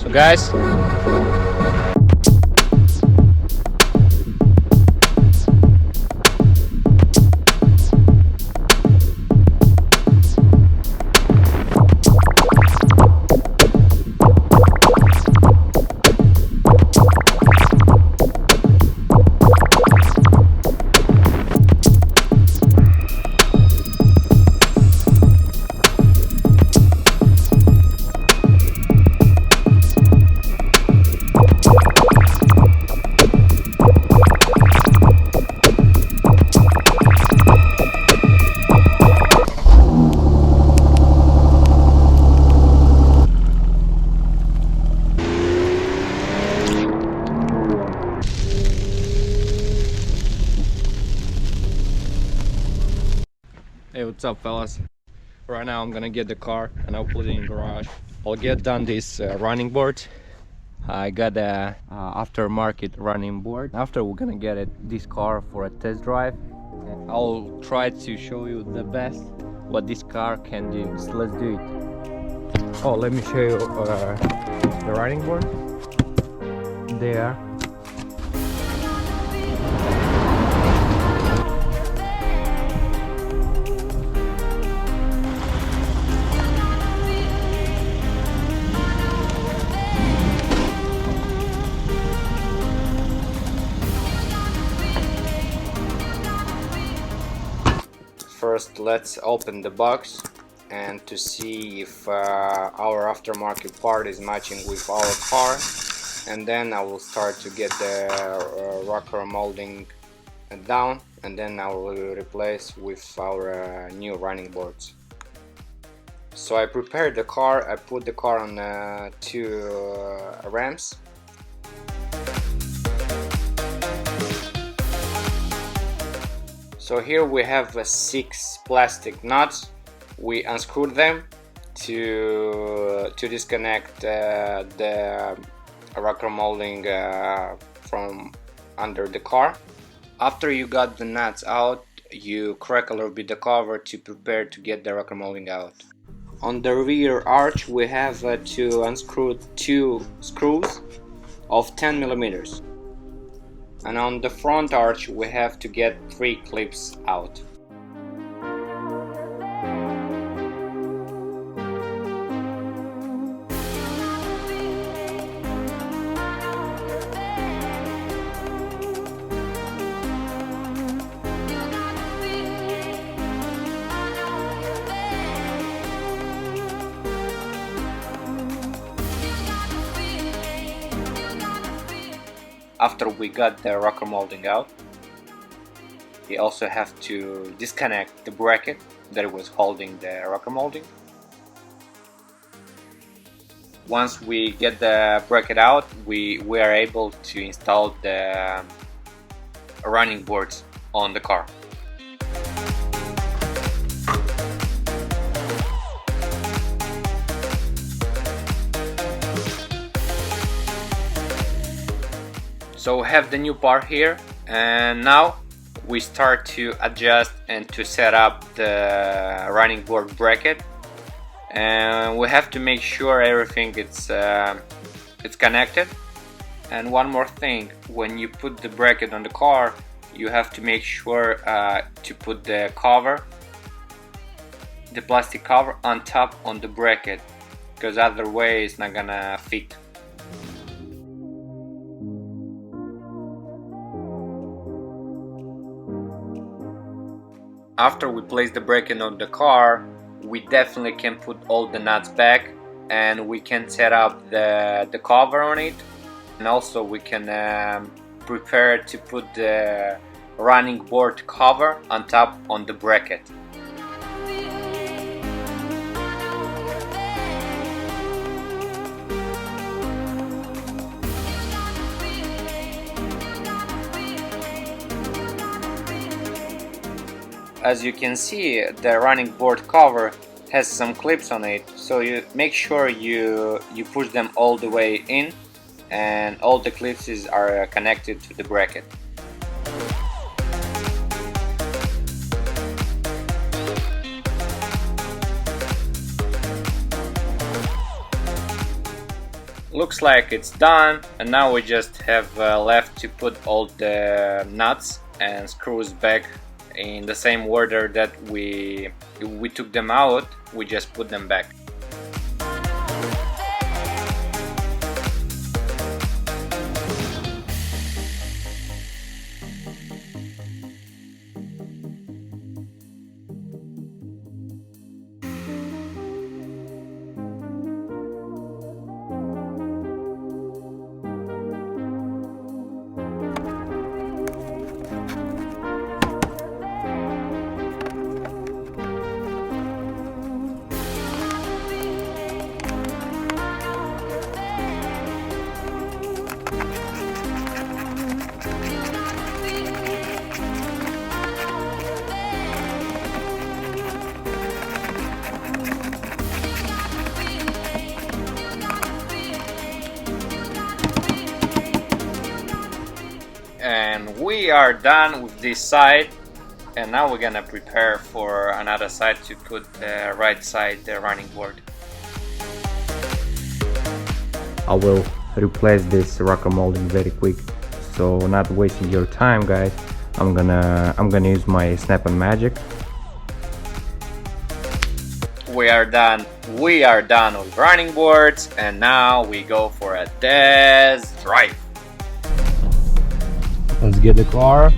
So guys, hey, what's up fellas? Right now I'm gonna get the car and I'll put it in garage. I'll get done this running board. I got a aftermarket running board. After we're gonna get this car for a test drive. And I'll try to show you the best what this car can do. So let's do it. Oh, let me show you the running board. There. First, let's open the box and to see if our aftermarket part is matching with our car, and then I will start to get the rocker molding down, and then I will replace with our new running boards. So I prepared the car. I put the car on two ramps. So here we have 6 plastic nuts. We unscrewed them to disconnect the rocker molding from under the car. After you got the nuts out, you crack a little bit the cover to prepare to get the rocker molding out. On the rear arch we have to unscrew 2 screws of 10 millimeters. And on the front arch we have to get 3 clips out. After we got the rocker molding out, we also have to disconnect the bracket that was holding the rocker molding. Once we get the bracket out, we are able to install the running boards on the car. So we have the new part here, and now we start to adjust and to set up the running board bracket, and we have to make sure everything it's connected. And one more thing, when you put the bracket on the car, you have to make sure to put the cover, the plastic cover, on top on the bracket, because other way it's not gonna fit. After we place the bracket on the car, we definitely can put all the nuts back, and we can set up the cover on it, and also we can prepare to put the running board cover on top on the bracket. As you can see, the running board cover has some clips on it, so you make sure you push them all the way in, and all the clips are connected to the bracket. looks like it's done, and now we just have left to put all the nuts and screws back in the same order that we took them out. We just put them back. And we are done with this side, and now we're gonna prepare for another side to put the right side, the running board. I will replace this rocker molding very quick, so not wasting your time, guys. I'm gonna use my Snap and Magic. We are done with running boards, and now we go for a test drive. Let's get the car.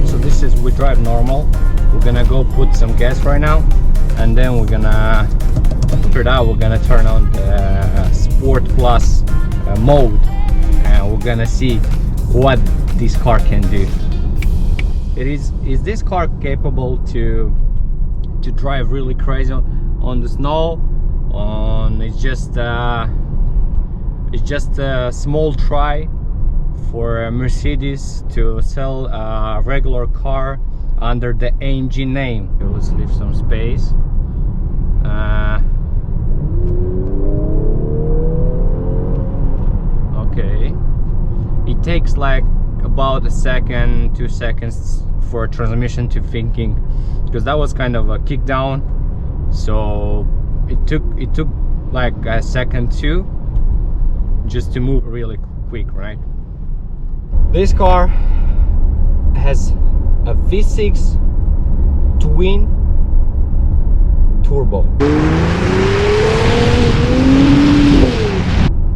So this is, we drive normal. We're gonna go put some gas right now, and then we're gonna, after that, we're gonna turn on the Sport Plus mode, and we're gonna see what this car can do. Is this car capable to drive really crazy on the snow? It's just a small try for Mercedes to sell a regular car under the AMG name. Let's leave some space. Okay, it takes like about a second, 2 seconds for transmission to thinking, because that was kind of a kick down, so it took like a second too, just to move really quick, right? This car has a V6 twin turbo.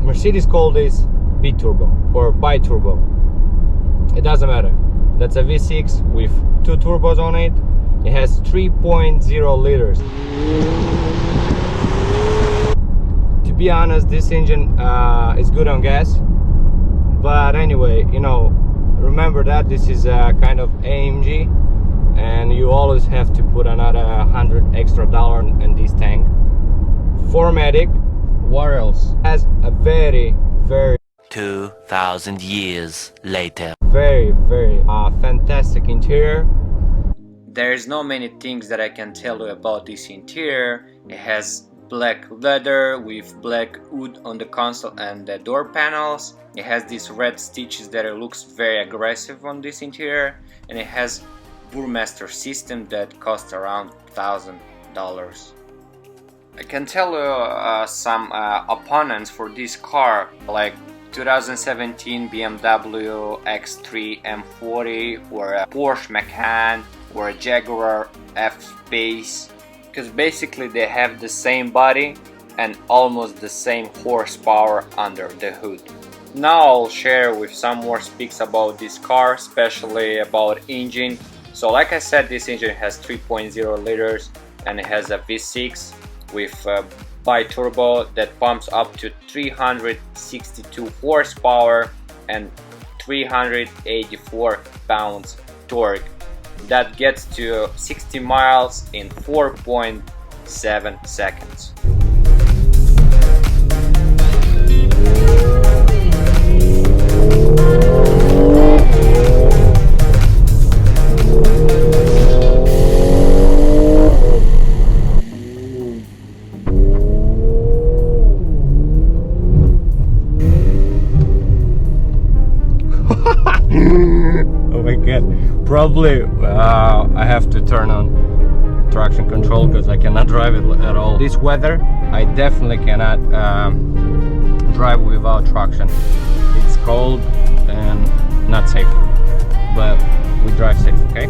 Mercedes called this B-turbo or bi-turbo. It doesn't matter. That's a V6 with 2 turbos on it. It has 3.0 liters. To be honest, this engine is good on gas, but anyway, you know, remember that this is a kind of AMG, and you always have to put another $100 extra in this tank. 4MATIC. What else? Has a very 2,000 years later. Very fantastic interior. There's no many things that I can tell you about this interior. It has black leather with black wood on the console and the door panels. It has these red stitches that it looks very aggressive on this interior, and it has Burmester system that costs around $1,000. I can tell you some opponents for this car, like 2017 BMW X3 M40 or a Porsche Macan or a Jaguar F-Pace, because basically they have the same body and almost the same horsepower under the hood. Now I'll share with some more specs about this car, especially about engine. So like I said, this engine has 3.0 liters and it has a V6 with bi-turbo that pumps up to 362 horsepower and 384 pounds torque. That gets to 60 miles in 4.7 seconds. Oh my god, probably I have to turn on traction control because I cannot drive it at all. This weather, I definitely cannot drive without traction. It's cold and not safe, but we drive safe, okay?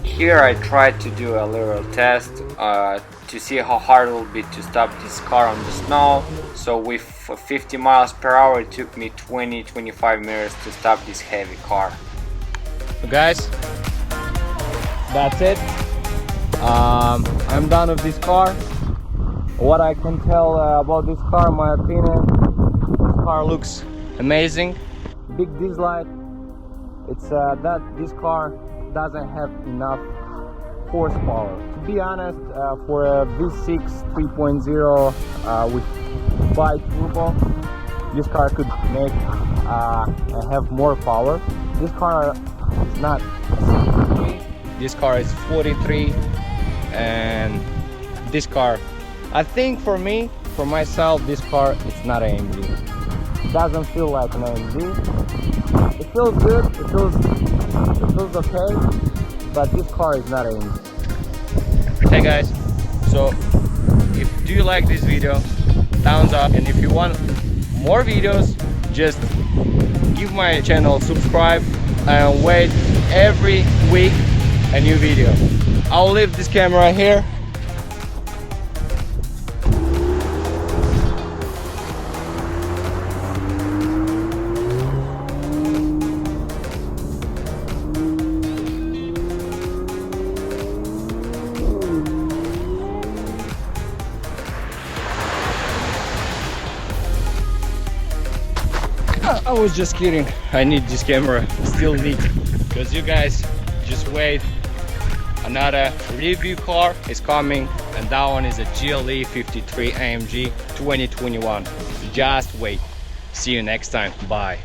Here I tried to do a little test to see how hard it will be to stop this car on the snow. So with 50 miles per hour it took me 20-25 minutes to stop this heavy car. So guys, that's it. I'm done with this car. What I can tell about this car, in my opinion, this car looks amazing. Big dislike, it's that this car doesn't have enough horsepower. To be honest, for a V6 3.0 with bi-turbo, this car could make and have more power. This car is not 63. This car is 43, and this car, I think for me, for myself, this car is not AMG. It doesn't feel like an AMG. It feels good. It feels okay, but this car is not AMG. Hey guys, so if you like this video, thumbs up, and if you want more videos, just give my channel subscribe and wait every week a new video. I'll leave this camera here. I was just kidding. I need this camera, still need, because you guys just wait. Another review car is coming, and that one is a GLC43 AMG 2021. Just wait. See you next time. Bye.